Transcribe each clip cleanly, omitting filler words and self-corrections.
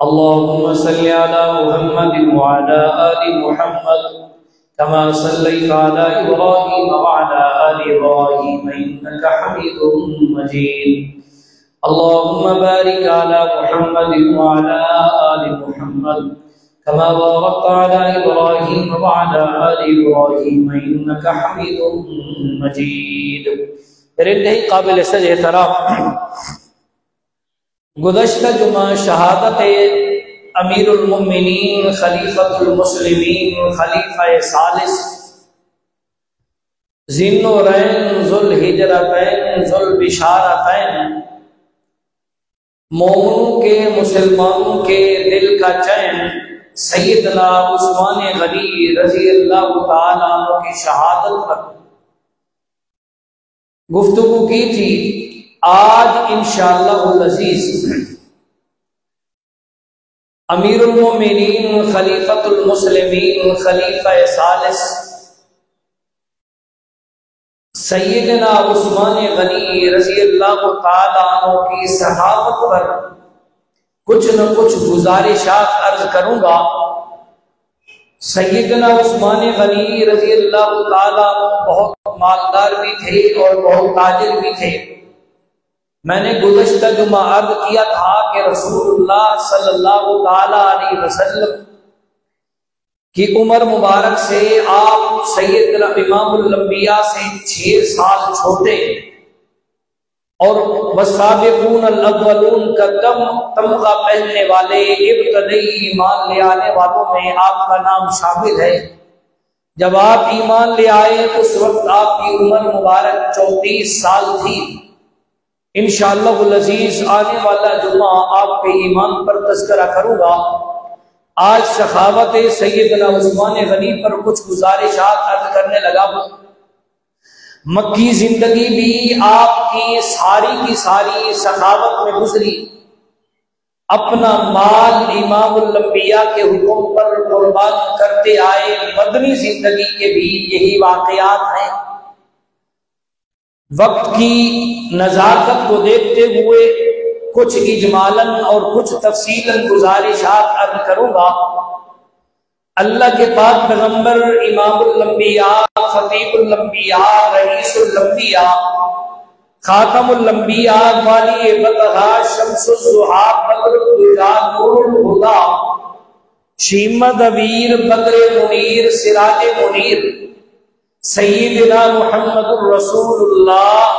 اللهم صل على محمد وعلى آل محمد كما صليت على إبراهيم وعلى آل إبراهيم إنك حميد مجيد. اللهم بارك على محمد وعلى آل محمد كما باركت على إبراهيم وعلى آل إبراهيم إنك حميد مجيد. میرے انتہائی قابل سجع احترام گزشتہ جمعہ شہادت امیر المؤمنین خلیفۃ المسلمین خلیفہ ثالث ذی النورین ذو الہجرتین ذو البشارتین مومنوں کے مسلمانوں کے دل کا چین سیدنا عثمان غنی رضی اللہ تعالیٰ عنہ کی شہادت پر گفتگو کی تھی. آج انشاءاللہ العزیز امیر المومنین خلیفۃ المسلمین خلیفہ ثالث سیدنا عثمان غنی رضی اللہ تعالیٰ عنہ کی صحابت پر کچھ نہ کچھ گزارشات عرض کروں گا. سیدنا عثمان غنی رضی اللہ تعالیٰ عنہ بہت مالدار بھی تھے اور بہت تاجر بھی تھے. میں نے گزشتہ جمعہ عرض کیا تھا کہ رسول اللہ صلی اللہ تعالی علیہ وسلم کی عمر مبارک سے آپ سیدنا امام الانبیاء سے 6 سال چھوٹے اور والسابقون الاولون کا تمغہ پہننے والے ابتدائی ایمان لے آنے والوں میں آپ کا نام شامل ہے. جب آپ ایمان لے آئے اس وقت آپ کی عمر مبارک 34 سال تھی. انشاءاللہ العزیز آنے والا جمعہ آپ کے ایمان پر تذکرہ کروں گا. آج سخاوت سیدنا عثمان غنی پر کچھ گزارشات عرض کرنے لگا ہوں. مکی زندگی بھی آپ کی ساری سخاوت میں گزری. اپنا مال امام الانبیاء کے حکم پر قربان کرتے آئے. مدنی زندگی کے بھی یہی واقعات ہیں. وقت کی نزاکت کو دیکھتے ہوئے کچھ اجمالاً اور کچھ تفصیلاً گزارشات عرض کروں گا. اللہ کے پاک پیغمبر امام الانبیاء خطیب الانبیاء رئیس الانبیاء خاتم الانبیاء والی بطحا شمس الضحیٰ بدر الدجا نور الہدیٰ شیمد ویر بدر منیر سراج منیر سیدنا محمد الرسول اللہ.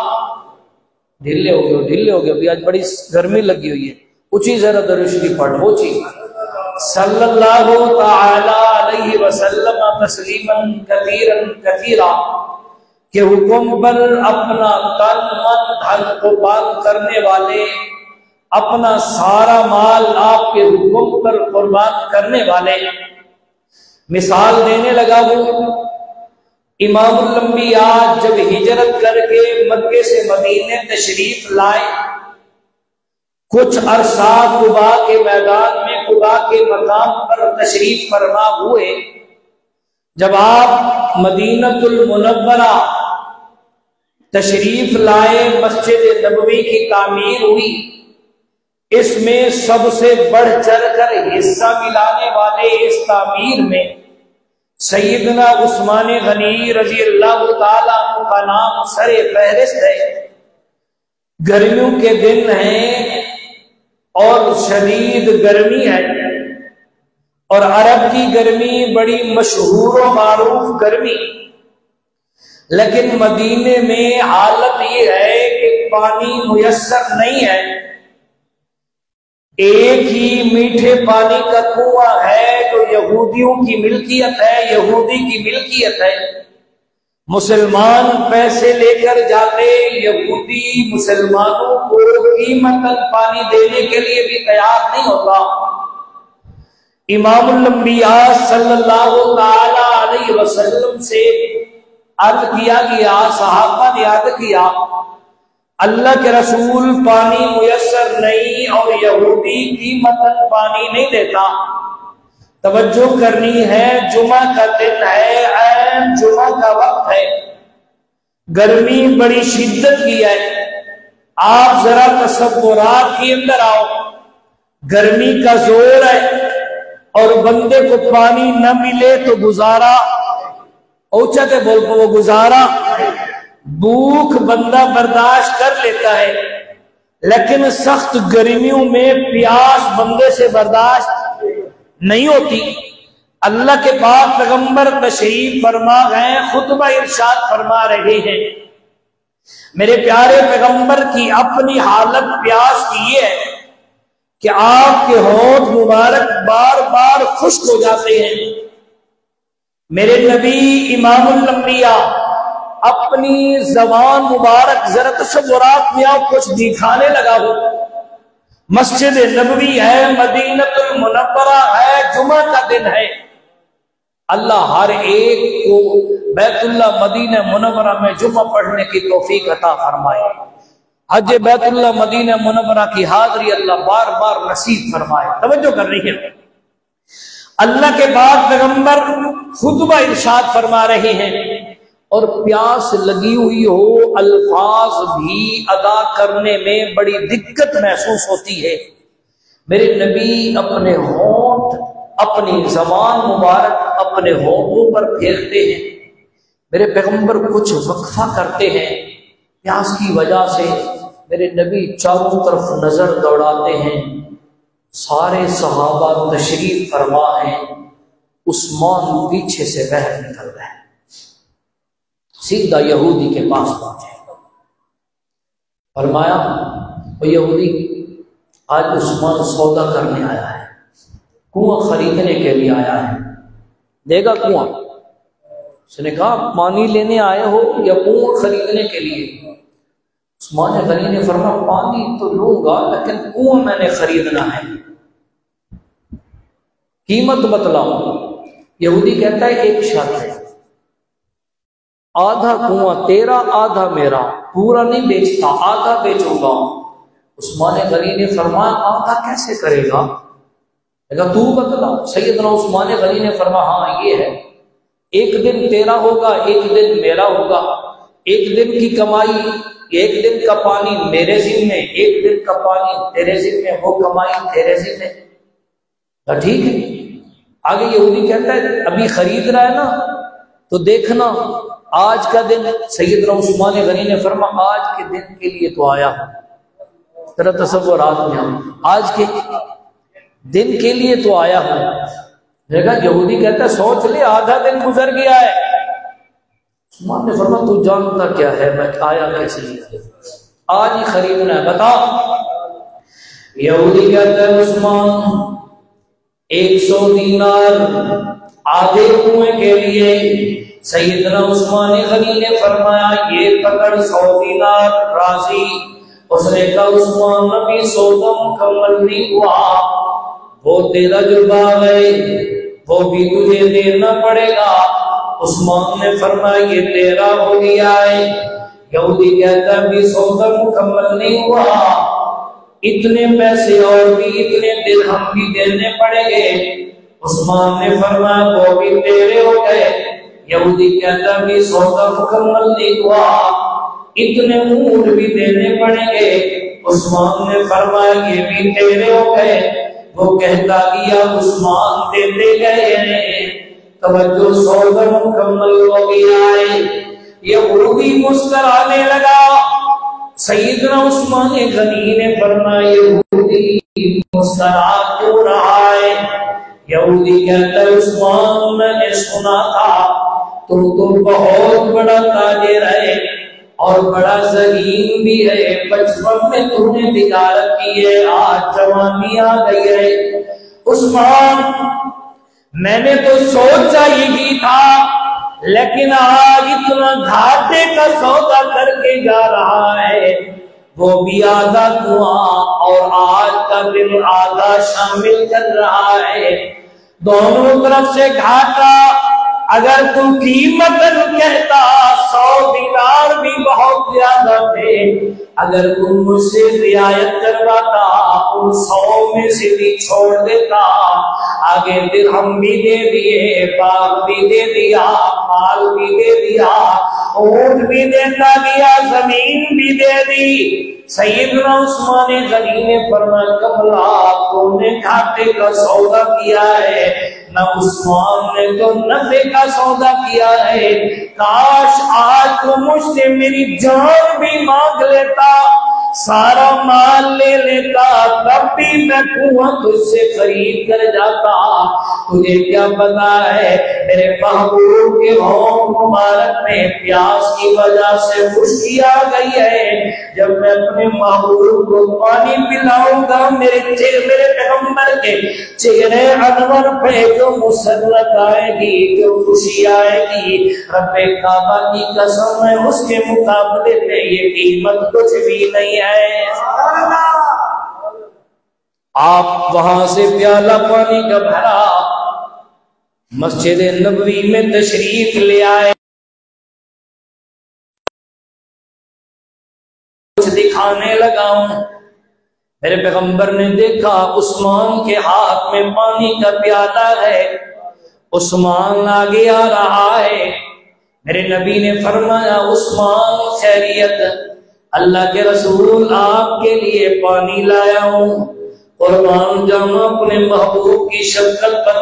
ڈھلے ہو گئے ابھی آج بڑی گرمی لگی ہوئی ہے. اونچی ذرا درود شریف پڑھ اونچی. صلی اللہ تعالی علیہ وسلم تسلیما کثیرا کثیرا کہ حکم پر اپنا تن من دھن قربان کرنے والے اپنا سارا مال آپ کے حکم پر قربان کرنے والے. مثال دینے لگا ہوں. امام الانبیاء جب ہجرت کر کے مکے سے مدینے تشریف لائے کچھ عرصہ قباء کے میدان میں قباء کے مقام پر تشریف فرما ہوئے. جب آپ مدینۃ المنورہ تشریف لائے مسجد نبوی کی تعمیر ہوئی. اس میں سب سے بڑھ چڑھ کر حصہ ملانے والے اس تعمیر میں سیدنا عثمان غنی رضی اللہ تعالیٰ عنہ کا نام سر فہرست ہے. گرمیوں کے دن ہیں اور شدید گرمی ہے اور عرب کی گرمی بڑی مشہور و معروف گرمی. لیکن مدینے میں حالت یہ ہے کہ پانی میسر نہیں ہے. ایک ہی میٹھے پانی کا کنواں ہے جو یہودیوں کی ملکیت ہے, یہودی کی ملکیت ہے. مسلمان پیسے لے کر جاتے, یہودی مسلمانوں کو قیمتاً پانی دینے کے لیے بھی تیار نہیں ہوتا. امام الانبیاء صلی اللہ تعالی علیہ وسلم سے عرض کیا گیا, صحابہ نے عرض کیا اللہ کے رسول پانی میسر نہیں اور یہودی قیمتاً پانی نہیں دیتا. توجہ کرنی ہے, جمعہ کا دن ہے, عین جمعہ کا وقت ہے, گرمی بڑی شدت کی ہے. آپ ذرا تصورات کے اندر آؤ. گرمی کا زور ہے اور بندے کو پانی نہ ملے تو گزارا اوچا تے بول پو وہ گزارا بھوک بندہ برداشت کر لیتا ہے، لیکن سخت گرمیوں میں پیاس بندے سے برداشت نہیں ہوتی۔ اللہ کے پاک پیغمبر تشریف فرما گئے، خطبہ ارشاد فرما رہے ہیں، میرے پیارے پیغمبر کی اپنی حالت پیاس کی یہ ہے کہ آپ کے ہونٹ مبارک بار بار خشک ہو جاتے ہیں۔ میرے نبی امام الانبیاء اپنی زبان مبارک ذرا تصورات میں آپ کچھ دکھانے لگا ہو، مسجد نبوی ہے، مدینہ المنورہ ہے، جمعہ کا دن ہے، اللہ ہر ایک کو بیت اللہ مدینہ منورہ میں جمعہ پڑھنے کی توفیق عطا فرمائے، حج بیت اللہ مدینہ منورہ کی حاضری اللہ بار بار نصیب فرمائے۔ توجہ کر رہی ہے، اللہ کے پاک پیغمبر خطبہ ارشاد فرما رہے ہیں اور پیاس لگی ہوئی ہو، الفاظ بھی ادا کرنے میں بڑی دقت محسوس ہوتی ہے۔ میرے نبی اپنے ہونٹ، اپنی زبان مبارک اپنے ہونٹوں پر پھیرتے ہیں، میرے پیغمبر کچھ وقفہ کرتے ہیں، پیاس کی وجہ سے میرے نبی چاروں طرف نظر دوڑاتے ہیں، سارے صحابہ تشریف فرما ہیں، عثمان پیچھے سے باہر نکل گئے، سیدھا یہودی کے پاس پہنچے، فرمایا وہ یہودی آج عثمان سودا کرنے آیا ہے، کنواں خریدنے کے لیے آیا ہے، دے گا کنواں؟ اس نے کہا پانی لینے آئے ہو یا کنواں خریدنے کے لیے؟ عثمان غنی نے فرمایا پانی تو لوں گا لیکن کنواں میں نے خریدنا ہے، قیمت بتلاؤ۔ یہودی کہتا ہے ایک شرط ہے، آدھا کنواں تیرا آدھا میرا، پورا نہیں بیچتا، آدھا بیچوں گا۔ عثمان غنی نے فرمایا آدھا کیسے کرے گا؟ کہا تو بتلا۔ سیدنا عثمان غنی نے فرمایا ہاں یہ ہے، ایک دن تیرا ہوگا ایک دن میرا ہوگا، ایک دن کی کمائی، ایک دن کا پانی میرے ذمے، ایک دن کا پانی تیرے ذمے، وہ کمائی تیرے ذمے۔ کہا ٹھیک ہے۔ آگے یہودی کہتا ہے ابھی خرید رہا ہے نا تو دیکھنا آج کا دن۔ سیدنا عثمان غنی نے فرمایا آج کے دن کے لیے تو آیا ہوں، ذرا تصورات میں ہوں، آج کے دن کے لیے تو آیا ہوں۔ دیکھا یہودی کہتا ہے سوچ لے آدھا دن گزر گیا ہے۔ عثمان نے فرمایا تو جانتا کیا ہے میں آیا کس لیے، آج ہی خریدنا ہے، بتا۔ یہودی کہتا ہے عثمان 100 دینار آدھے کنویں کے لیے۔ سیدنا عثمان غنی نے فرمایا یہ پکڑ 100 دینار راضی۔ اس نے کہا عثمان ابھی سودا مکمل نہیں ہوا، وہ تیرا جو باغ ہے وہ بھی تجھے دینا پڑے گا۔ عثمان نے فرمایا یہ تیرا ہو گیا ہے۔ یہودی کہتا ہے ابھی سودا مکمل نہیں ہوا، اتنے پیسے اور بھی اتنے درہم بھی دینے پڑیں گے۔ عثمان نے فرمایا وہ بھی تیرے ہو گئے۔ یہودی کہتا ابھی سودا مکمل نہیں ہوا، اتنے اونٹ بھی دینے پڑیں گے۔ عثمان نے فرمایا یہ بھی تیرے ہو گئے۔ وہ کہتا گیا عثمان دیتے گئے، توجہ سودا مکمل ہو گیا ہے۔ یہودی مسکرانے لگا۔ سیدنا عثمان غنی نے فرمایا یہودی مسکرا کیوں رہا ہے؟ یہودی کہتا ہے عثمان میں نے سنا تھا تو بہت بڑا تاجر ہے اور بڑا ذہین بھی ہے، بچپن میں تم نے تجارت کی ہے، آج جوانی آ گئی ہے۔ عثمان میں نے تو سوچا یہی تھا لیکن آج اتنا گھاٹے کا سودا کر کے جا رہا ہے، وہ بھی آدھا کنواں اور آج کا دن آدھا شامل کر رہا ہے، دونوں طرف سے گھاٹا۔ اگر تم قیمت کہتا 100 دینار بھی بہت زیادہ تھے، اگر تم مجھ سے رعایت کرواتا ان 100 میں سے بھی چھوڑ دیتا، آگے درہم بھی دے دیے، باغ بھی دے دیا، مال بھی دے دیا، اونٹ بھی دیتا گیا، زمین بھی دے دی۔ سیدنا عثمان غنی نے فرمایا کملا تو نے گھاٹے کا سودا کیا ہے، نہ عثمان نے تو نفع کا سودا کیا ہے۔ کاش آج تو مجھ سے میری جان بھی مانگ لیتا، سارا مال لے لیتا، تب بھی میں کنواں تجھ سے خرید کر جاتا۔ تجھے کیا پتا ہے میرے محبوب کے ہونٹ مبارک میں پیاس کی وجہ سے خشکی آ گئی ہے، جب میں اپنے محبوب کو پانی پلاؤں گا میرے پیغمبر کے چہرے انور پہ جو مسرت آئے گی، جو خوشی آئے گی، رب کعبہ کی قسم ہے اس کے مقابلے میں یہ قیمت کچھ بھی نہیں ہے۔ آپ وہاں سے پیالہ پانی کا بھرا مسجد نبوی میں تشریف لے آئے، کچھ دکھانے لگا ہوں۔ میرے پیغمبر نے دیکھا عثمان کے ہاتھ میں پانی کا پیالہ ہے، عثمان آگے آ رہا ہے۔ میرے نبی نے فرمایا عثمان خیریت؟ اللہ کے رسول آپ کے لیے پانی لایا ہوں، قربان جاؤں اپنے محبوب کی شفقت پر،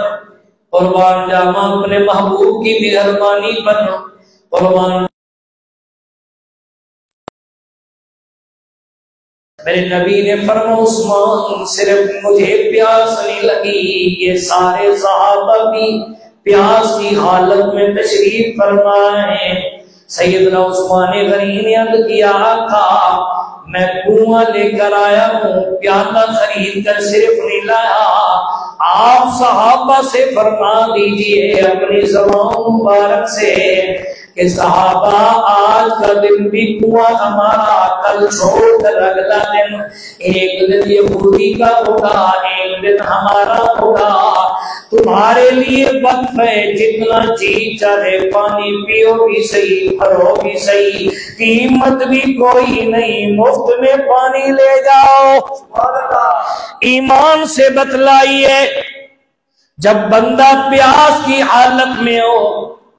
قربان جاؤں اپنے محبوب کی مہربانی پر، قربان۔ میرے نبی نے فرمایا عثمان صرف مجھے پیاس نہیں لگی، یہ سارے صحابہ بھی پیاس کی حالت میں تشریف فرما ہیں۔ سیدنا عثمان غنی نے عرض کیا آقا میں کنواں لے کر آیا ہوں، پیالہ خرید کر صرف نہیں لایا، آپ صحابہ سے فرما دیجئے اپنی زبان مبارک سے کہ صحابہ آج کا دن بھی کنواں ہمارا، کل چھوڑ کر اگلا دن ایک دن یہودی کا ہوگا، ایک دن ہمارا ہوگا، تمہارے لیے وقف ہے، جتنا جی چاہے پانی پیو بھی صحیح، بھرو بھی صحیح، قیمت بھی کوئی نہیں، مفت میں پانی لے جاؤ۔ ایمان سے بتلائیے جب بندہ پیاس کی حالت میں ہو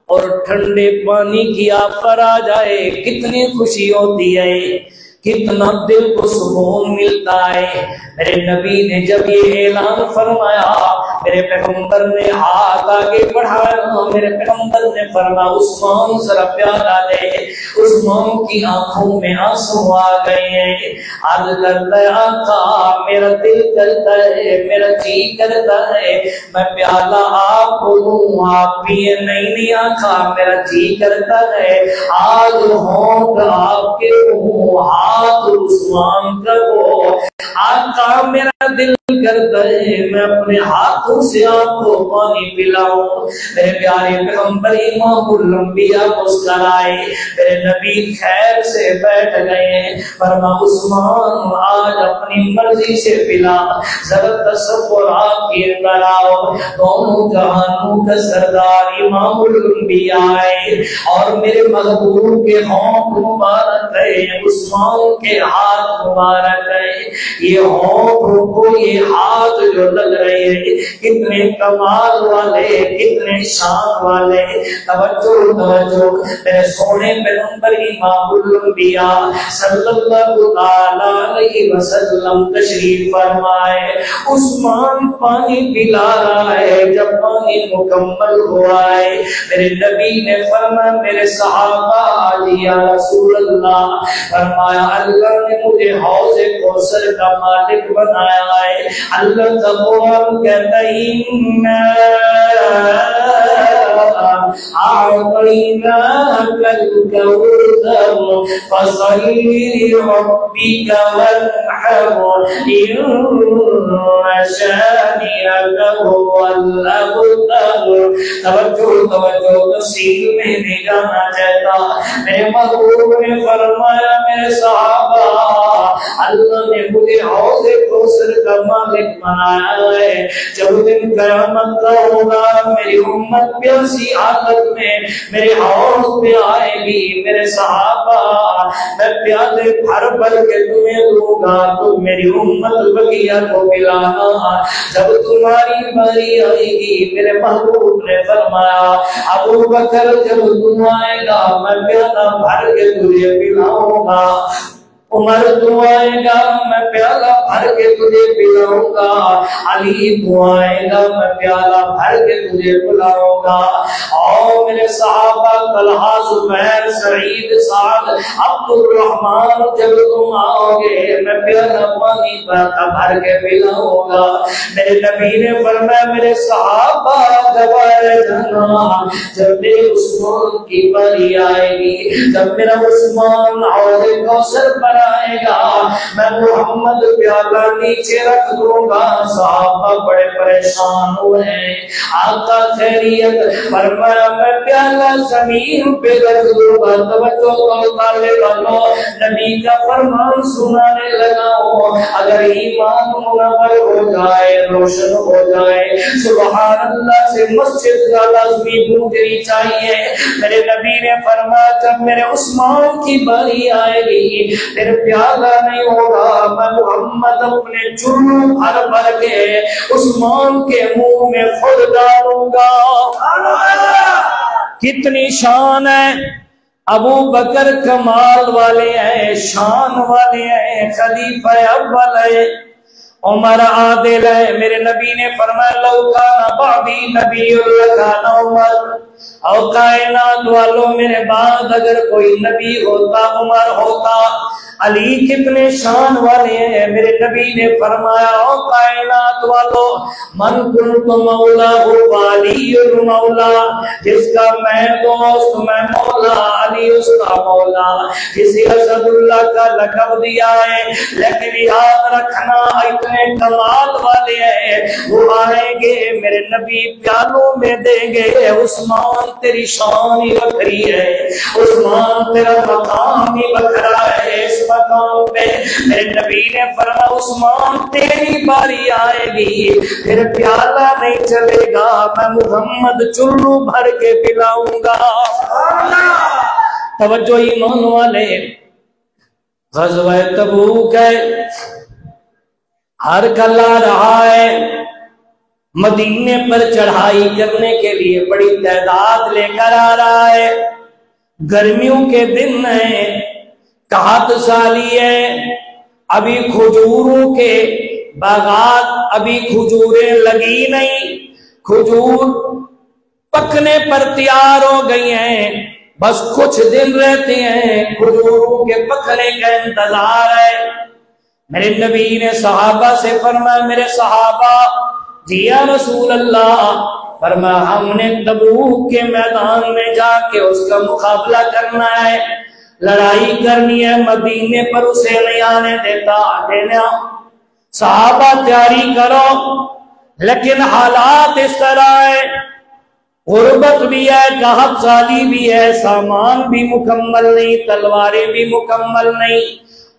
اور ٹھنڈے پانی کی آفر آ جائے کتنی خوشی ہوتی ہے، کتنا دل کو سکون ملتا ہے۔ میرے نبی نے جب یہ اعلان فرمایا میرے پیغمبر نے ہاتھ آگے بڑھایا، میرے پیغمبر نے فرمایا عثمان ذرا پیالہ لے۔ عثمان کی آنکھوں میں آنسو آ گئے ہیں، عرض کرتا ہے آقا میرا دل کرتا ہے، میرا جی کرتا ہے میں پیالہ آپ کو دوں، آپ پیے نہیں آقا میرا جی کرتا ہے آج ہونٹ آپ کے دوں، ہاتھ عثمان کا ہو، آقا میرا دل کرتا ہے میں اپنے ہاتھوں سے آپ کو پانی پلاؤں۔ میرے پیارے پیغمبر امام الانبیاء مسکرائے، میرے نبی خیر سے بیٹھ گئے، فرما عثمان آج اپنی مرضی سے پلا، ذرا تصور آپ کی کراؤ، دونوں جہانوں کا سردار امام الانبیاء آئے اور میرے محبوب کے ہونٹ مبارک ہے، عثمان کے ہاتھ مبارک ہے، یہ ہونٹ کو یہ ہاتھ جو لگ رہے ہیں کتنے کمال والے، کتنے شان والے۔ توجہ توجہ، میرے سونے پیغمبر امام الانبیاء صلی اللہ علیہ وسلم تشریف فرمائے، عثمان پانی پلا رہا ہے، جب پانی مکمل ہوا ہے میرے نبی نے فرمایا میرے صحابہ یا رسول اللہ، فرمایا اللہ نے مجھے حوض کوثر کا مالک بنایا ہے۔ اللہ کا قرآن کہتا ہے أعطيناك الكوثر فصل لربك وانحر إن شانئك هو الأبتر۔ توجہ تفصیل میں نہیں جانا چاہتا، میرے محبوب نے فرمایا میرے صحابہ اللہ نے مجھے حوض کوثر کا مالک بنایا ہے، جب دن قیامت کا ہوگا میری امت پیاسی حالت میں میرے حوض پہ آئے گی میرے صحابہ میں پیالے بھر بھر کے تمہیں دوں گا، تم میری امت بقیہ کو پلانا۔ جب تمہاری باری آئے گی میرے محبوب نے فرمایا ابو بکر جب تم آئے گا میں پیالہ بھر کے تجھے پلاؤں گا، عمر تو آئے گا میں پیالہ بھر کے تجھے پلاؤں گا، علی تو آئے گا میں پیالہ بھر کے تجھے پلاؤں گا۔ اور میرے صحابہ طلحہ زبیر سعید سعد عبد الرحمن جب تم آؤ گے میں پیالہ پانی بھر کے پلاؤں گا۔ میرے نبی نے فرمایا میرے صحابہ گوارے جانا، جب میرے عثمان کی باری آئے گی، جب میرا عثمان اور کوثر پر آئے گا میں محمد پیالہ نیچے رکھ دوں گا۔ صحابہ بڑے پریشان ہوئے، آقا خیریت؟ فرمایا میں پیالہ زمین پہ رکھ دوں گا۔ توجہ کرنے والوں، نبی کا فرمان سنانے لگا ہوں، اگر ایمان منور ہو جائے روشن ہو جائے سبحان اللہ سے مسجد کا لازمی گونجنی چاہیے۔ میرے نبی نے فرمایا جب میرے عثمان کی باری آئے گی پھر پیالہ نہیں ہوگا، میں محمد اپنے چلو بھر بھر کے عثمان کے منہ میں خود ڈالوں گا۔ کتنی شان ہے، ابو بکر کمال والے ہیں، شان والے ہیں، خلیفہ اول ہے، عمر عادل ہے۔ میرے نبی نے فرمایا لو کان بعدی نبی لکان عمر، اور کائنات والوں میرے بعد اگر کوئی نبی ہوتا عمر ہوتا۔ علی کتنے شان والے ہیں، میرے نبی نے فرمایا او کائنات والوں من کنت مولا ہو علی مولا، جس کا میں دوست میں مولا علی اس کا مولا۔ کسی اسد اللہ کا لقب دیا ہے لیکن یاد رکھنا اتنے کمال والے ہیں، وہ آئیں گے میرے نبی پیالوں میں دیں گے عثمان تیری شان ہی بکھری ہے، عثمان تیرا مقام ہی بکھرا ہے۔ اس مقام پہ میرے نبی نے فرمایا عثمان تیری باری آئے گی پھر پیالہ نہیں چلے گا، میں محمد چلو بھر کے پلاؤں گا۔ توجہ ایمان والے، غزوہ تبوک ہے، ہر کلا رہا ہے، مدینے پر چڑھائی کرنے کے لیے بڑی تعداد لے کر آ رہا ہے، گرمیوں کے دن ہیں، قحط سالی ہے، ابھی کھجوروں کے باغات ابھی کھجوریں لگی نہیں، کھجور پکنے پر تیار ہو گئی ہیں، بس کچھ دن رہتے ہیں کھجوروں کے پکنے کا انتظار ہے۔ میرے نبی نے صحابہ سے فرمایا میرے صحابہ جی یا رسول اللہ، فرمایا ہم نے تبوک کے میدان میں جا کے اس کا مقابلہ کرنا ہے، لڑائی کرنی ہے، مدینے پر اسے نہیں آنے دینا۔ صحابہ تیاری کرو، لیکن حالات اس طرح ہے، غربت بھی ہے، قحط سالی بھی ہے، سامان بھی مکمل نہیں، تلواریں بھی مکمل نہیں،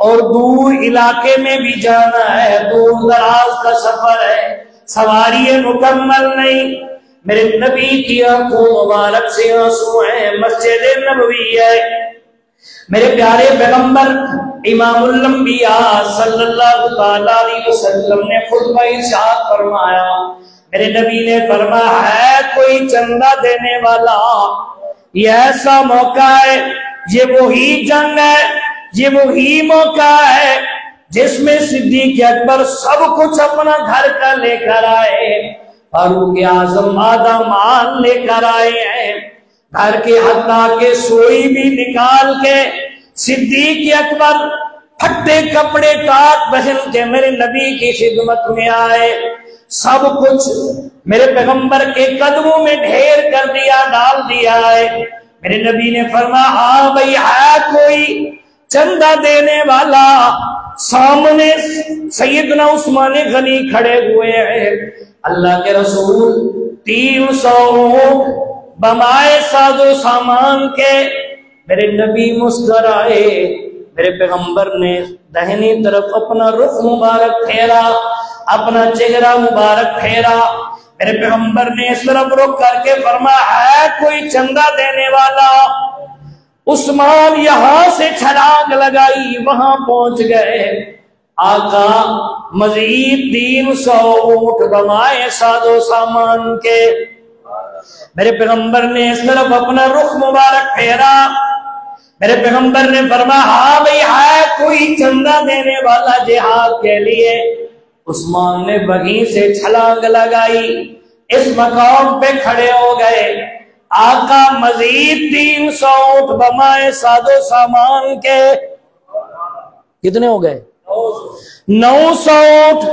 اور دور علاقے میں بھی جانا ہے، دور دراز کا سفر ہے، سواری مکمل نہیں۔ میرے نبی کی آنکھوں مبارک سے آنسو ہیں، مسجد نبوی ہے، میرے پیارے پیغمبر امام الانبیاء صلی اللہ تعالی علیہ وسلم نے خطبہ ارشاد فرمایا، میرے نبی نے فرمایا ہے کوئی چندہ دینے والا، یہ ایسا موقع ہے، یہ وہی جنگ ہے، یہ وہی موقع ہے جس میں صدیق اکبر سب کچھ اپنا گھر کا لے کر آئے، فاروق اعظم آدھا مال لے کر آئے ہیں، گھر کے حتیٰ کے سوئی بھی نکال کے صدیق اکبر پھٹے کپڑے کاٹ پہن کے میرے نبی کی خدمت میں آئے، سب کچھ میرے پیغمبر کے قدموں میں ڈھیر کر دیا، ڈال دیا ہے۔ میرے نبی نے فرمایا ہاں بھئی ہے کوئی چندہ دینے والا؟ سامنے سیدنا عثمان غنی کھڑے ہوئے ہیں، اللہ کے رسول 300 بمائے ساز و سامان کے۔ میرے نبی مسکرائے، میرے پیغمبر نے دہنی طرف اپنا رخ مبارک پھیرا، اپنا چہرہ مبارک پھیرا، میرے پیغمبر نے اس طرف رخ کر کے فرمایا ہے کوئی چندہ دینے والا؟ عثمان یہاں سے چھلانگ لگائی، وہاں پہنچ گئے، آقا مزید 300 اونٹ بمائے ساز و سامان کے۔ میرے پیغمبر نے اس طرف اپنا رخ مبارک پھیرا، میرے پیغمبر نے فرمایا ہاں بھئی ہے کوئی چندہ دینے والا جہاد کے لیے؟ عثمان نے وہیں سے چھلانگ لگائی، اس مقام پہ کھڑے ہو گئے، آقا مزید 300 اونٹ بمائے ساز و سامان کے۔ کتنے ہو گئے؟ 900 اونٹ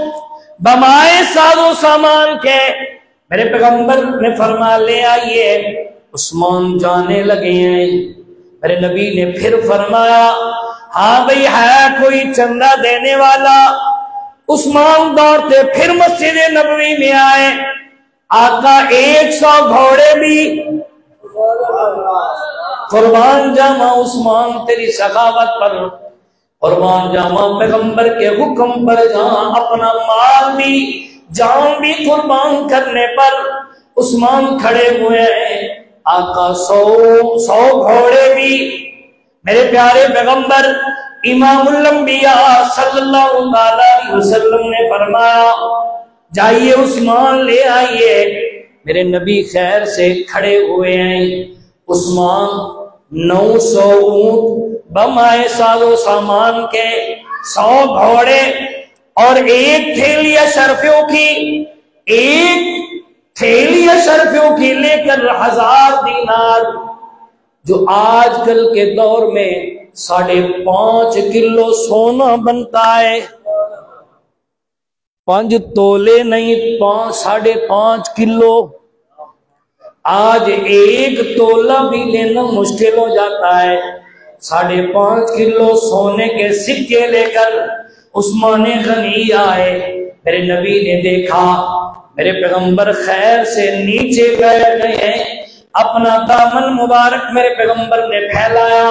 بمائے ساز و سامان کے۔ میرے پیغمبر نے فرما لے آئیے، عثمان جانے لگے ہیں۔ میرے نبی نے پھر فرمایا ہاں بھئی ہے کوئی چندہ دینے والا؟ عثمان دوڑتے پھر مسجد نبوی میں آئے، آقا 100 گھوڑے بھی قربان جاما عثمان تیری سخاوت پر، قربان جاما پیغمبر کے حکم پر، جہاں اپنا مال بھی جان بھی قربان کرنے پر عثمان کھڑے ہوئے ہیں۔ آقا 100 گھوڑے بھی، میرے پیارے پیغمبر امام الانبیاء صلی اللہ علیہ وسلم نے فرمایا جائیے عثمان لے آئیے۔ میرے نبی خیر سے کھڑے ہوئے ہیں، عثمان 900 اونٹ بمائے ساز و سامان کے، 100 گھوڑے اور ایک تھیلی اشرفیوں کی، ایک تھیلی اشرفیوں کی لے کر 1000 دینار، جو آج کل کے دور میں 5.5 کلو سونا بنتا ہے، 5 تولے نہیں 5.5 کلو۔ آج 1 تولہ بھی لینا مشکل ہو جاتا ہے۔ 5.5 کلو سونے کے سکے لے کر عثمان غنی آئے۔ میرے نبی نے دیکھا، میرے پیغمبر خیر سے نیچے بیٹھ گئے ہیں، اپنا دامن مبارک میرے پیغمبر نے پھیلایا۔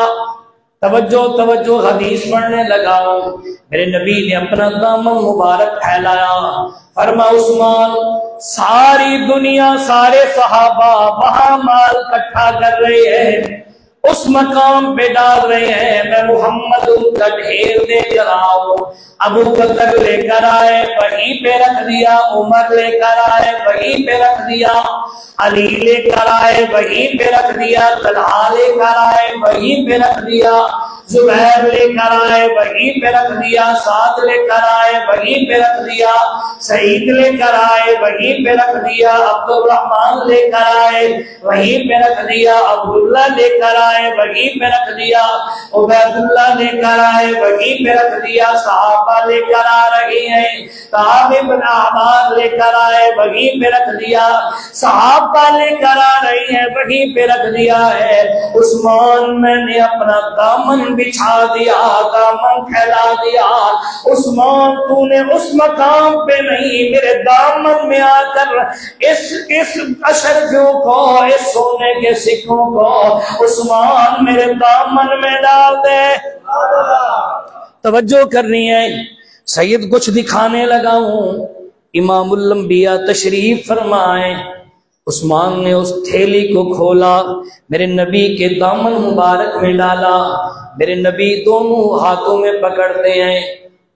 توجہ حدیث پڑھنے لگا، میرے نبی نے اپنا دامن مبارک پھیلایا، فرما عثمان ساری دنیا سارے صحابہ وہاں مال اکٹھا کر رہے ہیں، اس مقام پہ ڈال رہے ہیں، میں محمد ان کا ڈھیر لے کر آؤں۔ ابو بکر لے کر آئے، وہیں پہ رکھ دیا، عمر لے کر آئے، وہیں پہ رکھ دیا، علی لے کر آئے، وہیں پہ رکھ دیا، طلحہ لے کر آئے، وہیں پہ رکھ دیا، زبیر لے کر آئے، وہیں پہ رکھ دیا، سعد لے کر آئے، وہیں پہ رکھ دیا، سعید لے کر آئے، وہیں پہ رکھ دیا، عبد الرحمن لے کر آئے، وہیں پہ رکھ دیا، عبداللہ لے کر آئے، وہیں پہ رکھ دیا، عبید اللہ لے کر آئے، وہیں پہ رکھ دیا، صحابہ لے کر آ رہی ہیں، کعب بن احبار لے کر آئے، وہیں پہ رکھ دیا، صحابہ لے کر آ رہی ہیں، وہیں پہ رکھ دیا ہے۔ عثمان میں نے اپنا دامن بچھا دیا، دامن پھیلا دیا، عثمان تو نے اس مقام پہ نہیں، میرے دامن میں آ کر اس اشرفیوں کو، اس سونے کے سکوں کو عثمان میرے دامن میں ڈال دے۔ توجہ کرنی ہے، سید کچھ دکھانے لگا ہوں، امام الانبیاء تشریف فرمائے۔ عثمان نے اس تھیلی کو کھولا، میرے نبی کے دامن مبارک میں ڈالا، میرے نبی دونوں ہاتھوں میں پکڑتے ہیں،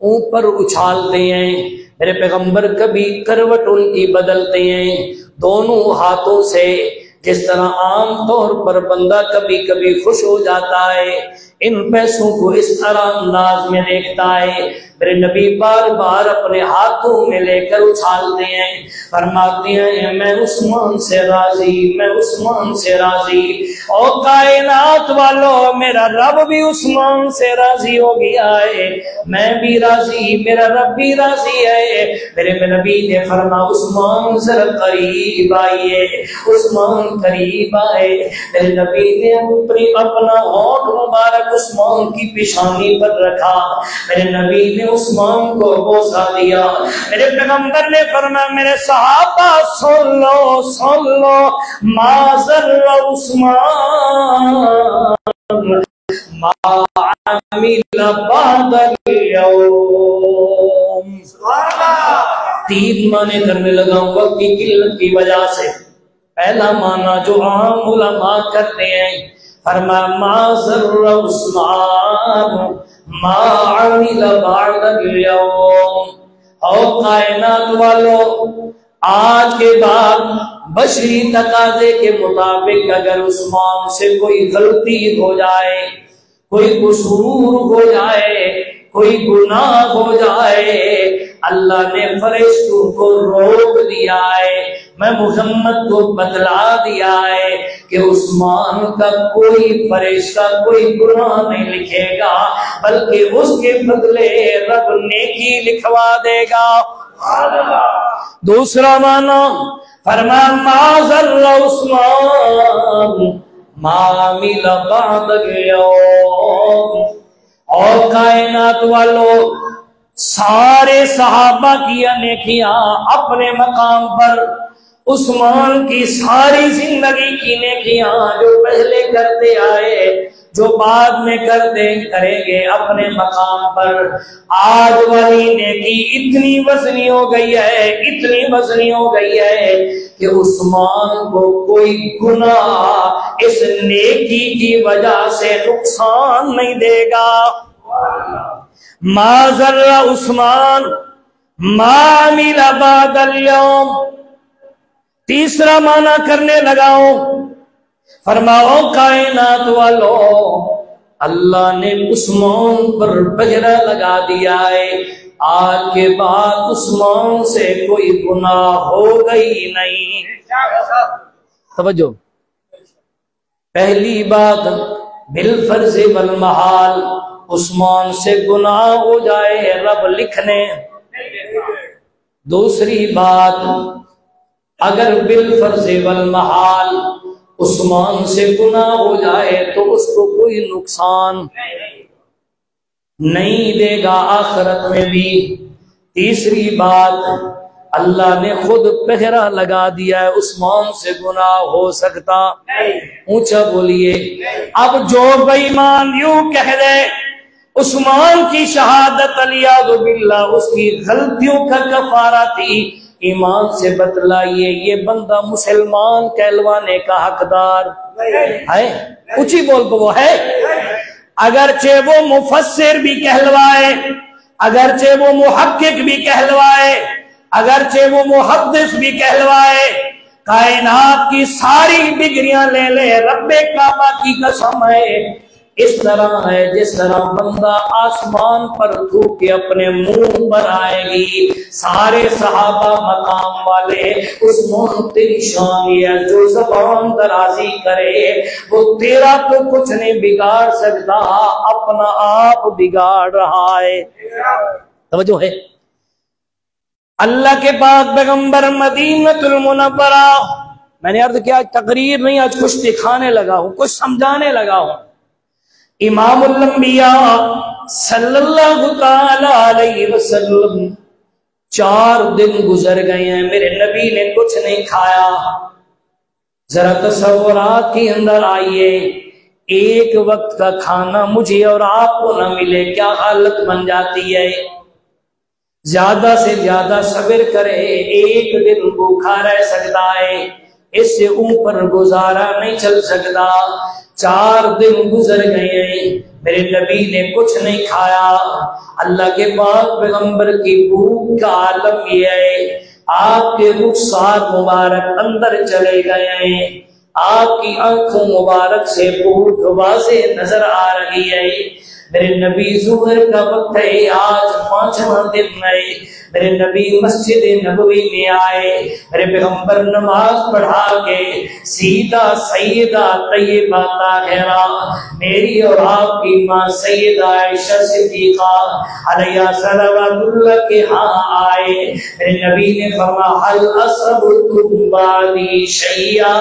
اوپر اچھالتے ہیں، میرے پیغمبر کبھی کروٹ ان کی بدلتے ہیں دونوں ہاتھوں سے، جس طرح عام طور پر بندہ کبھی کبھی خوش ہو جاتا ہے، ان پیسوں کو اس طرح انداز میں دیکھتا ہے، میرے نبی بار بار اپنے ہاتھوں میں لے کر اچھالتے ہیں، فرماتے ہیں میں عثمان سے راضی، میں عثمان سے راضی، اور کائنات والو میرا رب بھی عثمان سے راضی ہو گیا ہے، میں بھی راضی، میرا رب بھی راضی ہے۔ میرے نبی نے فرمایا عثمان ذرا قریب آئیے، عثمان قریب آئے، میرے نبی نے اپنا ہونٹ مبارک عثمان کی پیشانی پر رکھا، میرے نبی نے عثمان کو بوسہ دیا، میرے پیغمبر نے فرمایا میرے صحابہ سن لو ما ضر عثمان ما عمل بعد اليوم۔ 3 معنی کرنے لگا ہوں وقت کی قلت کی وجہ سے۔ پہلا معنی جو عام علماء کرتے ہیں، فرمایا ما ضر عثمان ما عمل بعد اليوم، او کائنات والو آج کے بعد بشری تقاضے کے مطابق اگر عثمان سے کوئی غلطی ہو جائے، کوئی قصور ہو جائے، کوئی گناہ ہو جائے، اللہ نے فرشتوں کو روک دیا ہے، میں محمد کو بتلا دیا ہے کہ عثمان کا کوئی فرشتہ کوئی گناہ نہیں لکھے گا، بلکہ اس کے بدلے رب نیکی لکھوا دے گا۔ دوسرا معنی فرمایا ما ضر عثمان ما عمل بعد اليوم، اور کائنات والو سارے صحابہ کی نیکیاں اپنے مقام پر، عثمان کی ساری زندگی کی نیکیاں جو پہلے کرتے آئے، جو بعد میں کریں گے اپنے مقام پر، آج والی نیکی اتنی وزنی ہو گئی ہے، اتنی وزنی ہو گئی ہے کہ عثمان کو کوئی گناہ اس نیکی کی وجہ سے نقصان نہیں دے گا۔ ما ضر عثمان ما عمل بعد اليوم۔ تیسرا معنی کرنے لگاؤں، فرماؤ کائنات والو اللہ نے عثمان پر پہرا لگا دیا ہے، آج کے بعد عثمان سے کوئی گناہ ہوگا ہی نہیں۔ توجہ، پہلی بات بالفرض والمحال، عثمان سے گناہ ہو جائے رب لکھنے۔ دوسری بات، اگر بالفرض والمحال عثمان سے گناہ ہو جائے تو اس کو کوئی نقصان نہیں دے گا آخرت میں بھی۔ تیسری بات، اللہ نے خود پہرا لگا دیا ہے، عثمان سے گناہ ہو سکتا۔ اونچا بولیے۔ اب جو بے ایمان یوں کہہ دے عثمان کی شہادت علیہ باللہ اس کی غلطیوں کا کفارہ تھی، ایمان سے بتلائیے یہ بندہ مسلمان کہلوانے کا حقدار ہے؟ اونچی بول پہ وہ ہے؟ اگرچہ وہ مفسر بھی کہلوائے، اگرچہ وہ محقق بھی کہلوائے، اگرچہ وہ محدث بھی کہلوائے، کائنات کی ساری ڈگریاں لے لے، رب کعبہ کی قسم ہے، اس طرح ہے جس طرح بندہ آسمان پر تھوک کے اپنے منہ پر آئے گی۔ سارے صحابہ مقام والے عثمان تیری شان ہے، جو زبان درازی کرے وہ تیرا تو کچھ نہیں بگاڑ سکتا، اپنا آپ بگاڑ رہا ہے۔ توجہ ہے؟ اللہ کے پاک پیغمبر مدینہ المنورہ، میں نے عرض کیا تقریر نہیں، آج کچھ دکھانے لگا ہوں، کچھ سمجھانے لگا ہوں۔ امام الانبیاء صلی اللہ تعالی علیہ وسلم 4 دن گزر گئے ہیں، میرے نبی نے کچھ نہیں کھایا۔ ذرا تصورات کے اندر آئیے، ایک وقت کا کھانا مجھے اور آپ کو نہ ملے کیا حالت بن جاتی ہے؟ زیادہ سے زیادہ صبر کرے، ایک دن بھوکا رہ سکتا ہے، اس سے اوپر گزارا نہیں چل سکتا۔ 4 دن گزر گئے ہیں، میرے نبی نے کچھ نہیں کھایا۔ اللہ کے پاک پیغمبر کی بھوک کا عالم یہ ہے، آپ کے رخسار مبارک اندر چلے گئے ہیں، آپ کی آنکھوں مبارک سے بھوک واضح نظر آ رہی ہے۔ میرے نبی ظہر کا وقت ہے، آج 5واں دن ہے، میرے نبی مسجد نبوی میں آئے، میرے پیغمبر نماز پڑھا کے سیدھا سیدہ طیبہ طاہرہ میری اور آپ کی ماں سیدہ عائشہ صدیقہ علیہ صلوات اللہ کے ہاں آئے۔ میرے نبی نے فرمایا حل اصبتم بعدی شیئا،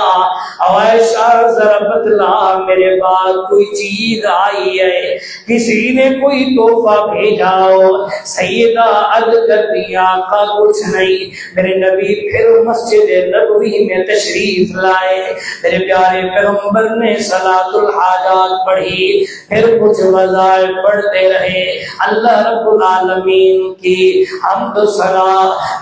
عائشہ ذرا بتلا میرے بعد کوئی چیز آئی ہے، کسی نے کوئی تحفہ بھیجا ہو؟ سیدہ عرض کرتی نبی آقا کچھ نہیں۔ میرے نبی پھر مسجد نبوی میں تشریف لائے، میرے پیارے پیغمبر نے صلاۃ الحاجات پڑھی، پھر کچھ وظائف پڑھتے رہے، اللہ رب العالمین کی حمد و ثنا،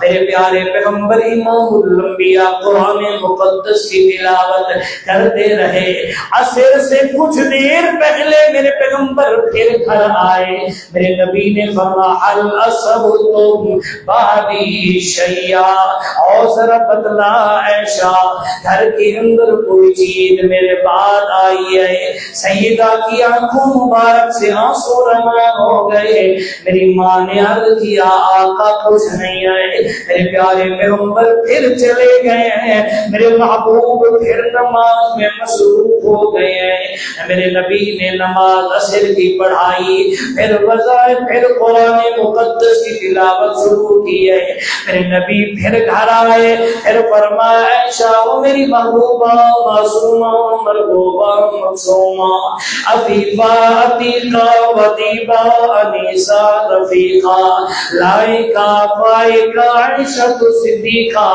میرے پیارے پیغمبر امام الانبیاء قرآن مقدس کی تلاوت کرتے رہے۔ عصر سے کچھ دیر پہلے میرے پیغمبر پھر گھر آئے، میرے نبی نے فرمایا هل اصبتم بعدی شیئا، اور ذرا بتلا عائشہ گھر کے اندر کوئی چیز میرے بعد آئی ہے؟ سیدہ کی آنکھوں مبارک سے آنسو روان ہو گئے، میری ماں نے عرض کیا آقا کچھ نہیں آئے۔ میرے پیارے پیغمبر پھر چلے گئے ہیں، میرے محبوب پھر نماز میں مصروف ہو گئے ہیں، میرے نبی نے نماز عصر کی پڑھائی، پھر وظائف، پھر قرآن مقدس کی تلاوت شروع کی ہے، میرے نبی پھر گھر آئے، پھر فرمایا عائشہ وہ میری محبوبہ معصومہ مرغوبہ معصومہ عفیفہ عتیقہ ودیبہ انیسہ رفیقہ لائقہ فائقہ عائشہ صدیقہ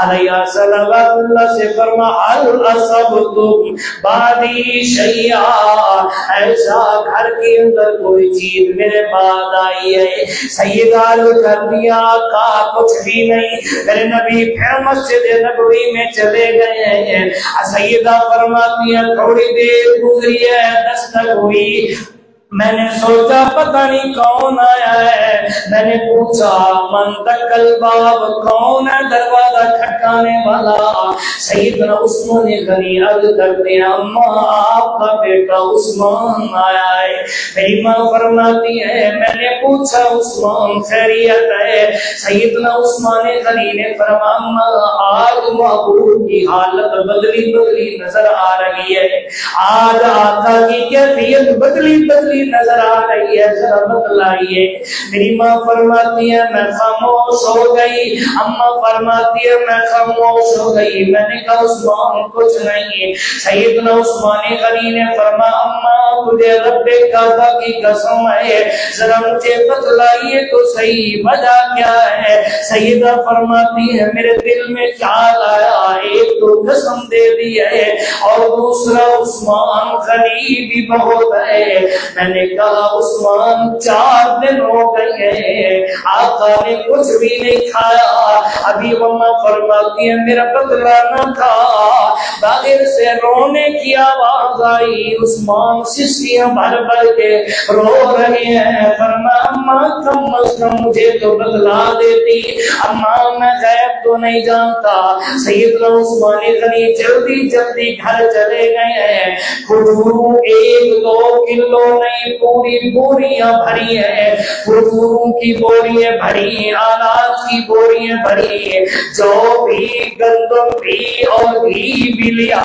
علیہ صلوات اللہ سے فرمایا هل اصبتم بعدی شیئا، عائشہ گھر کے اندر کوئی چیز میرے بعد آئی ہے؟ سیدہ کر دیا کا کچھ بھی نہیں، میرے نبی پھر مسجد نبوی میں چلے گئے ہیں، سیدہ فرماتی ہیں تھوڑی دیر گزری ہے، دستک ہوئی، میں نے سوچا پتہ نہیں کون آیا ہے، میں نے پوچھا من دکل باب، کون ہے دروازہ کھٹکانے والا؟ سیدنا عثمان غنی عرض کرتے ہیں اماں آپ کا بیٹا عثمان آیا ہے۔ میری ماں فرماتی ہے میں نے پوچھا عثمان خیریت ہے؟ سیدنا عثمان غنی نے فرمایا اماں آج محبوب کی حالت بدلی نظر آ رہی ہے، آج آقا کی کیفیت بدلی نظر آ رہی ہے، ذرا بتلائیے۔ میری ماں فرماتی ہے میں خاموش ہو گئی، اماں فرماتی ہے میں خاموش ہو گئی، میں نے کہا عثمان کچھ نہیں۔ سیدنا عثمان غنی نے فرمایا اماں تجھے رب کعبہ کی قسم ہے ذرا مجھے بتلائیے تو صحیح وجہ کیا ہے؟ سیدہ فرماتی ہے میرے دل میں خیال آیا ایک تو قسم دے دی ہے اور دوسرا عثمان غنی بھی بہت ہے، میں نے کہا عثمان 4 دن ہو گئے ہیں آقا نے کچھ بھی نہیں کھایا، ابھی ماما فرماتی ہے میرا بدلہ نہ تھا، باہر سے رونے کی آواز آئی، عثمان سسکیاں بھر بھر کے رو رہے ہیں، فرمایا اماں کم از کم مجھے تو بدلا دیتی، اماں میں غیب تو نہیں جانتا۔ سیدنا عثمان غنی جلدی گھر چلے گئے ہیں، کھجور 1-2 کلو نہیں پوری بوریاں بھری ہیں، کھجوروں کی بوریاں بھری، اناج کی بوریاں بھری، جو بھی گندم بھی اور گھی بھی لیا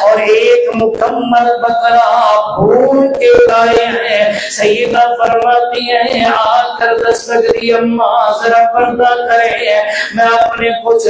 اور ایک مکمل بکرا بھون کے لائے ہیں۔ سیدہ فرماتی ہیں آ کر دستک دی اماں ذرا پردہ کرے، میں اپنے کچھ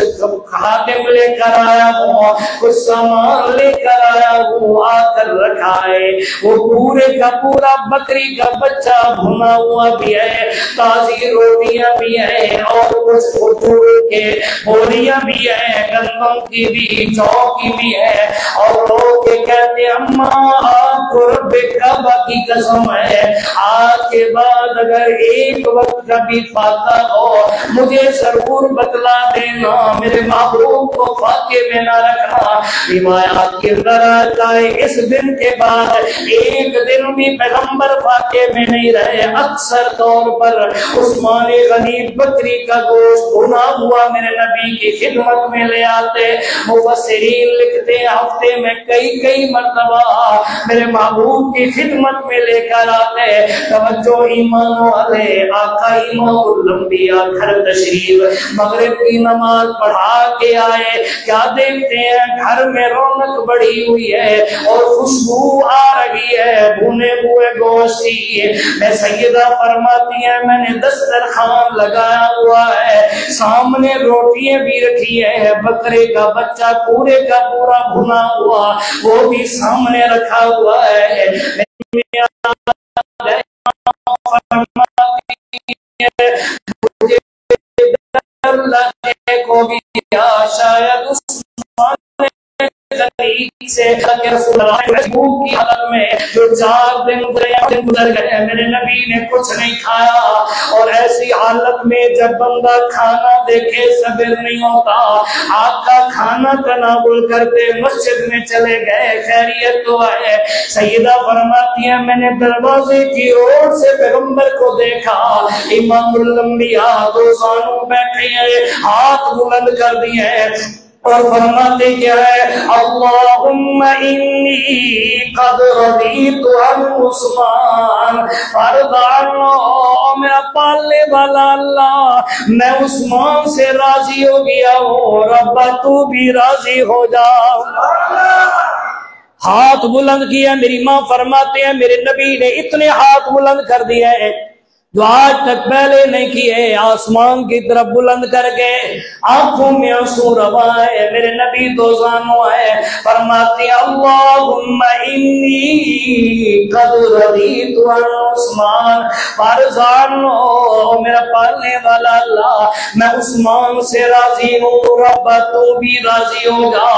خادم لے کر آیا ہوں، کچھ سامان لے کر آیا ہوں، آ کر رکھا ہے، وہ پورے کا پورا بکری کا بچہ بھنا ہوا بھی ہے، تازی روٹیاں بھی ہیں اور کچھ کھجور کے بوریاں بھی ہیں، گندم کی بھی، جو کی بھی ہے، اور لوگ کہتے ہیں اماں آپ کو رب کعبہ کی قسم ہے آج کے بعد اگر ایک وقت کا بھی فاقہ ہو مجھے ضرور بتلا دینا، میرے محبوب کو فاقے میں نہ رکھنا۔ روایات کے اندر آتا ہے اس دن کے بعد ایک دن بھی پیغمبر فاقے میں نہیں رہے، اکثر طور پر عثمان غنی بکری کا گوشت بھنا ہوا میرے نبی کی خدمت میں لے آتے، مفسرین لکھتے ہفتے میں کئی مرتبہ میرے محبوب کی خدمت میں لے کر آتے۔ توجہ ایمان والے، آقا امام الانبیاء گھر تشریف مغرب کی نماز پڑھا کے آئے، کیا دیکھتے ہیں گھر میں رونق بڑھی ہوئی ہے اور خوشبو آ رہی ہے بھنے ہوئے گوشت کی۔ میں سیدہ فرماتی ہیں میں نے دسترخوان لگایا ہوا ہے، سامنے روٹیاں بھی رکھی ہے، بکرے کا بچہ پورے کا پورا بھنا ہوا وہ بھی سامنے رکھا ہوا ہے۔ مجھے اللہ کو گیا شاید عثمان سے رسول اللہ کی حالت میں جو 4 دن گزر گئے میرے نبی نے کچھ نہیں کھایا، اور ایسی حالت میں جب بندہ کھانا دیکھے صبر نہیں ہوتا، آقا کھانا تناول کرتے مسجد میں چلے گئے، خیریت تو ہے؟ سیدہ فرماتی ہیں میں نے دروازے کی اور سے پیغمبر کو دیکھا، امام الانبیاء دوزانوں بیٹھے ہیں، ہاتھ بلند کر دیے اور فرماتے کیا ہے، اللہم انی قد رضیت عن عثمان فرض عنہ، میرا پالنے والا اللہ میں عثمان سے راضی ہو گیا ہوں، رب تو بھی راضی ہو جا۔ ہاتھ بلند کیا، میری ماں فرماتے ہیں میرے نبی نے اتنے ہاتھ بلند کر دیے ہیں جو آج تک پہلے نہیں کیے، آسمان کی طرف بلند کر کے آنکھوں میں آنسو روا ہے، میرے نبی دوزانوں ہے، فرماتے ہیں اللہم انی قد رضیت عن عثمان فرزان، میرا پالنے والا اللہ میں عثمان سے راضی ہوں، رب تو بھی راضی ہوگا،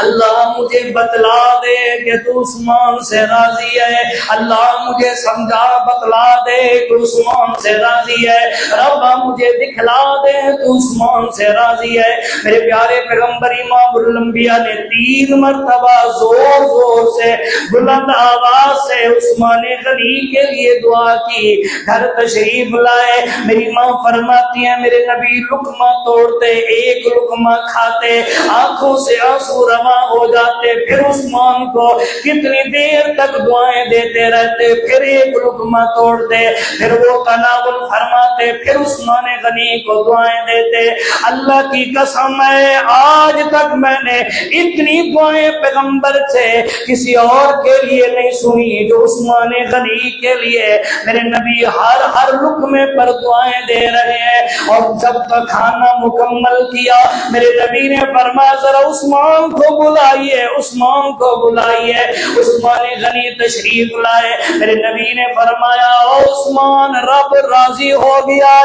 اللہ مجھے بتلا دے کہ تو عثمان سے راضی ہے، اللہ مجھے سمجھا بتلا دے کہ عثمان سے راضی ہے، رب مجھے دکھلا دے تو عثمان سے راضی ہے۔ میرے پیارے پیغمبر امام الانبیاء نے 3 مرتبہ زور زور سے بلند آواز سے عثمان غنی کے لیے دعا کی، گھر تشریف لائے، میری ماں فرماتی ہیں میرے نبی لقمہ توڑتے، ایک لقمہ کھاتے، آنکھوں سے آنسو رواں ہو جاتے، پھر عثمان کو کتنی دیر تک دعائیں دیتے رہتے، پھر ایک لقمہ توڑتے، پھر وہ تناول فرماتے، پھر عثمان غنی کو دعائیں دیتے۔ اللہ کی قسم ہے آج تک میں نے اتنی دعائیں پیغمبر سے کسی اور کے لیے نہیں سنی جو عثمان غنی کے لیے، میرے نبی ہر لقمے پر دعائیں دے رہے ہیں، اور جب تک کھانا مکمل کیا میرے نبی نے فرمایا ذرا عثمان کو بلائیے، عثمان کو بلائیے، عثمان غنی تشریف لائے، میرے نبی نے فرمایا عثمان رب راضی ہو گیا،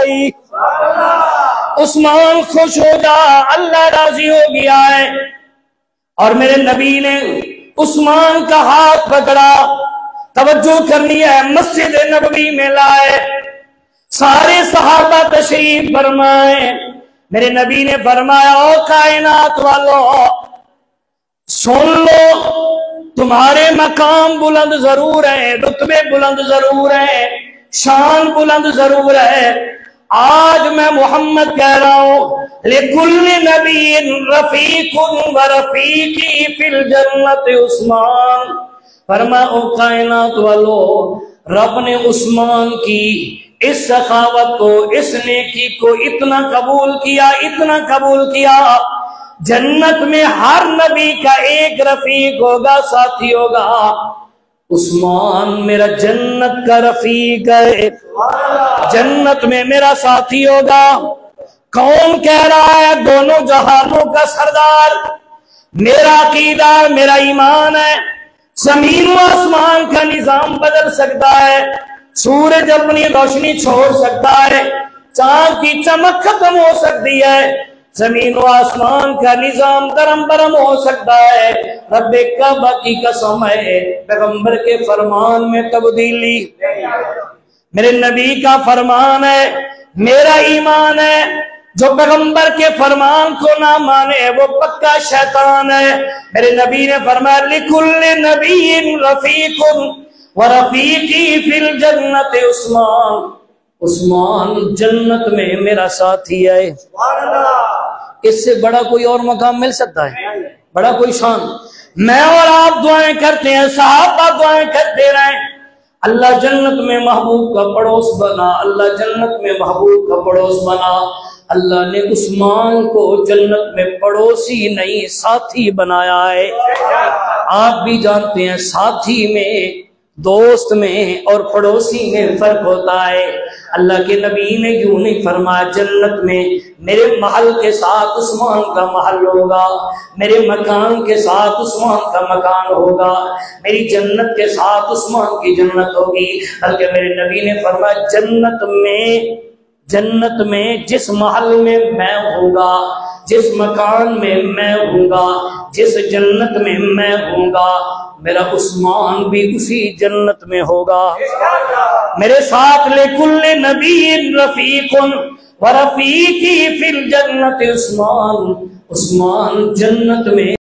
عثمان خوش ہو جا، اللہ راضی ہو گیا ہے۔ اور میرے نبی نے عثمان کا ہاتھ پکڑا، توجہ کرنی ہے، مسجد نبوی میں لائے، سارے صحابہ تشریف فرمائے، میرے نبی نے فرمایا او کائنات والو سن لو، تمہارے مقام بلند ضرور ہے، رتبے بلند ضرور ہے، شان بلند ضرور ہے، آج میں محمد کہہ رہا ہوں لِكُلِّ نَبِيٍّ رَفِيقٌ وَرَفِيقِي فِي الْجَنَّةِ عثمان۔ فرما او کائنات والو، رب نے عثمان کی اس سخاوت کو، اس نیکی کو اتنا قبول کیا، اتنا قبول کیا، جنت میں ہر نبی کا ایک رفیق ہوگا، ساتھی ہوگا، عثمان میرا جنت کا رفیق ہے، جنت میں میرا ساتھی ہوگا۔ کون کہہ رہا ہے؟ دونوں جہانوں کا سردار۔ میرا عقیدہ، میرا ایمان ہے زمین و آسمان کا نظام بدل سکتا ہے، سورج اپنی روشنی چھوڑ سکتا ہے، چاند کی چمک ختم ہو سکتی ہے، زمین و آسمان کا نظام درم برم ہو سکتا ہے، رب کعبہ کی قسم ہے پیغمبر کے فرمان میں تبدیلی، میرے نبی کا فرمان ہے، میرا ایمان ہے، جو پیغمبر کے فرمان کو نہ مانے وہ پکا شیطان ہے۔ میرے نبی نے فرمایا لِكُلِّ نَبِيٍّ رَفِيقٌ وَرَفِيقِي فِي الْجَنَّةِ عثمان، عثمان جنت میں میرا ساتھی ہے۔ اس سے بڑا کوئی اور مقام مل سکتا ہے؟ بڑا کوئی شان؟ میں اور آپ دعائیں کرتے ہیں، صحابہ دعائیں کرتے رہیں، اللہ جنت میں محبوب کا پڑوس بنا، اللہ جنت میں محبوب کا پڑوس بنا۔ اللہ نے عثمان کو جنت میں پڑوسی نہیں ساتھی بنایا ہے۔ آپ بھی جانتے ہیں ساتھی میں، دوست میں اور پڑوسی میں فرق ہوتا ہے۔ اللہ کے نبی نے یوں نہیں فرمایا جنت میں میرے محل کے ساتھ عثمان کا محل ہوگا، میرے مکان کے ساتھ عثمان کا مکان ہوگا، میری جنت کے ساتھ عثمان کی جنت ہوگی، بلکہ میرے نبی نے فرمایا جنت میں جنت میں جس محل میں میں ہوں گا، جس مکان میں میں ہوں گا، جس جنت میں میں ہوں گا، میرا عثمان بھی اسی جنت میں ہوگا۔ میرے ساتھ لکل نبی رفیق ورفیقی فی الجنت عثمان، عثمان جنت میں